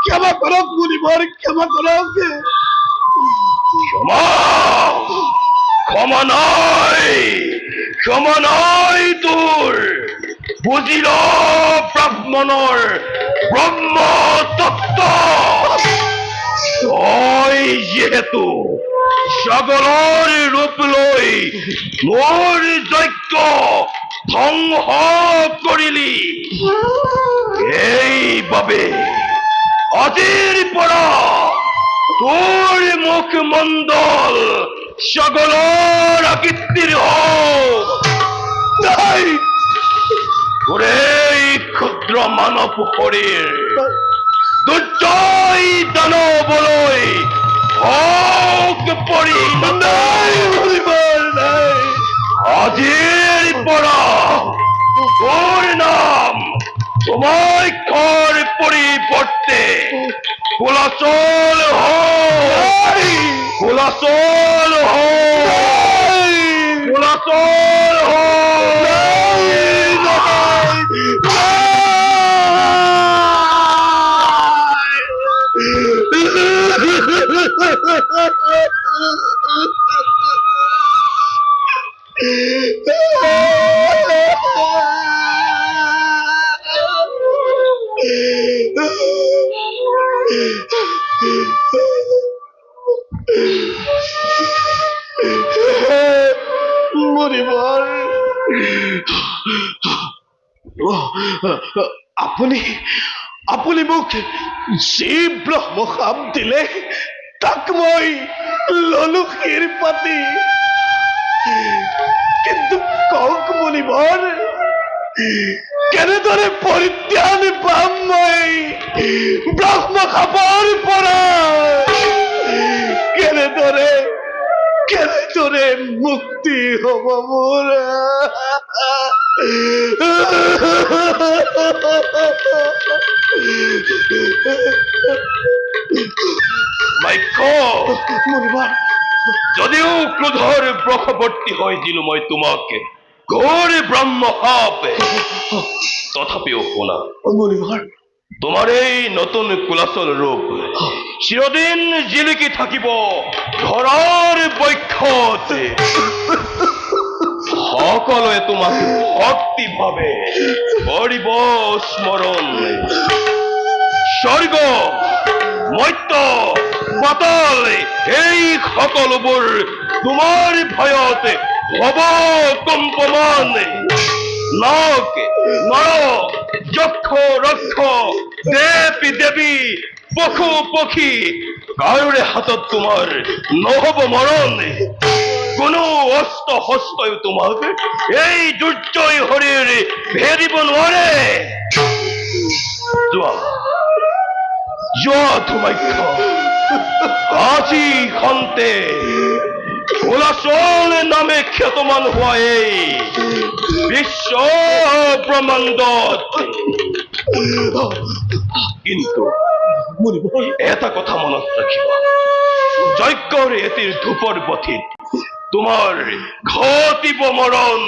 ক্ষমা করক মুনিবর, ক্ষমা করক। ক্ষমা ক্ষমা নাই, ক্ষমা নাই তোর। বুঝিল ব্রাহ্মণর ব্রহ্ম তত্ত্ব। তই যেহেতু সকলৰ ৰূপ লৈ মোৰ যজ্ঞ ধ্বংস কৰিলি, এইবাবে আজিৰ পৰা তোৰ মুখমণ্ডল সকলৰ আকৃতিৰ হওক। নাই, তোৰ এই ক্ষুদ্ৰ মানৱ শৰীৰ দুৰ্জয় দানৱলৈ হওক পৰিণত। নাই মুনিবর, নাই। আজিৰ পৰা তোৰ নাম তোমাক্ষৰ পৰিৱৰ্তে কুলাচল হওক, কুলাচল হওক, কুলাচল মুনিবর, আপুনি আপুনি মোক যি ব্ৰহ্ম শাপ দিলে তাক মই ললো শিৰ পাতি। কিন্তু কওক মুনিবৰ, কেনেদৰে পৰিত্ৰাণ পাম মই ব্ৰহ্ম শাপৰ পৰা? কেনেদৰে কেনেদৰে মুক্তি হব মোৰ? মুনিবৰ, যদিও ক্ৰোধৰ বশৱৰ্তী হৈছিলো মই তোমাক ঘোৰ ব্ৰহ্ম শাপ, তথাপিও শুনা, মুনিবৰ, তোমাৰ এই নতুন কুলাচল ৰূপ চিৰদিন জিলিকি থাকিব ধৰাৰ বক্ষত। সকলোৱে তোমাক ভক্তি ভাৱে কৰিব স্মৰণ। স্বৰ্গ মৰ্ত্য পাতাল এই সকলোবোৰ তোমাৰ ভয়ত হব কম্পমান। নাগ নর যক্ষ রক্ষ দেবী দেবী পশু পক্ষী কাৰোৰে হাতত তোমাৰ নহব মৰণ। কোনো অস্ত্ৰ হস্তই তোমাক এই দুৰ্জয় শৰীৰ ভেদিব নোৱাৰে। যোৱা যোৱা ধুমাখ্য, আজি খন্তে কুলাচল নামে খ্যাতমান হোৱা এই বিশ্ব ব্ৰহ্মাণ্ডত। কিন্তু এটা কথা মনত ৰাখিবা, যজ্ঞৰ এটিৰ ধূপৰ পথিত তোমাৰ ঘটিব মৰণ।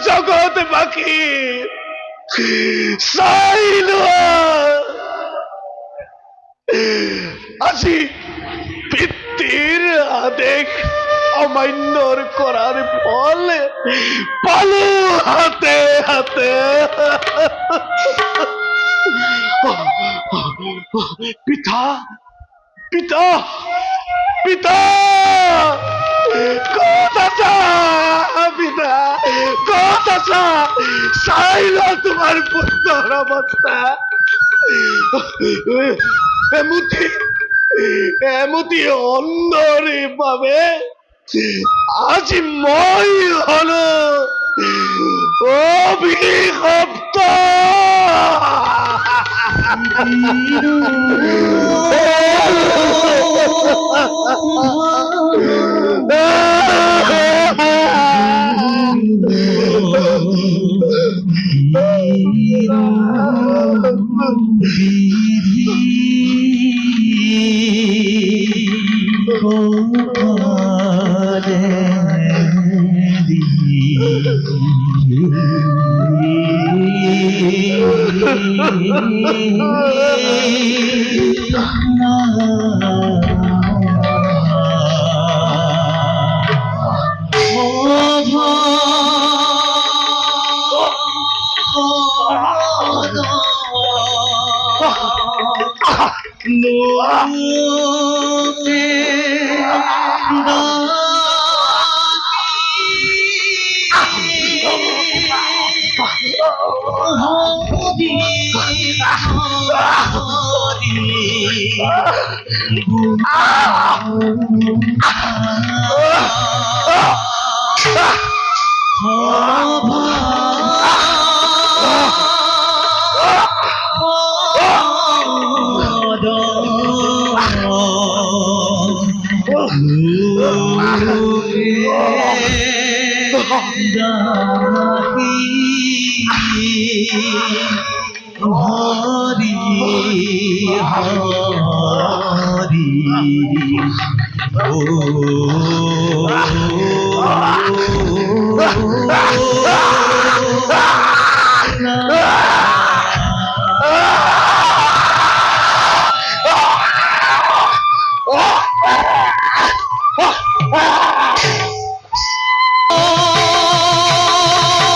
জগত বাকী চাই লোৱা, আজি পিতৃৰ আদেশ অমান্যৰ কৰাৰ ফল পালো হাতে হাতে। পিতা পিতা পিতা, ক'ত আছা পিতা, ক'ত আছা? চাই লোৱা তোমাৰ পুত্ৰৰ অৱস্থা। এমুঠি অন্নৰ বাবে আজি মই হলো অভিশপ্ত। Oh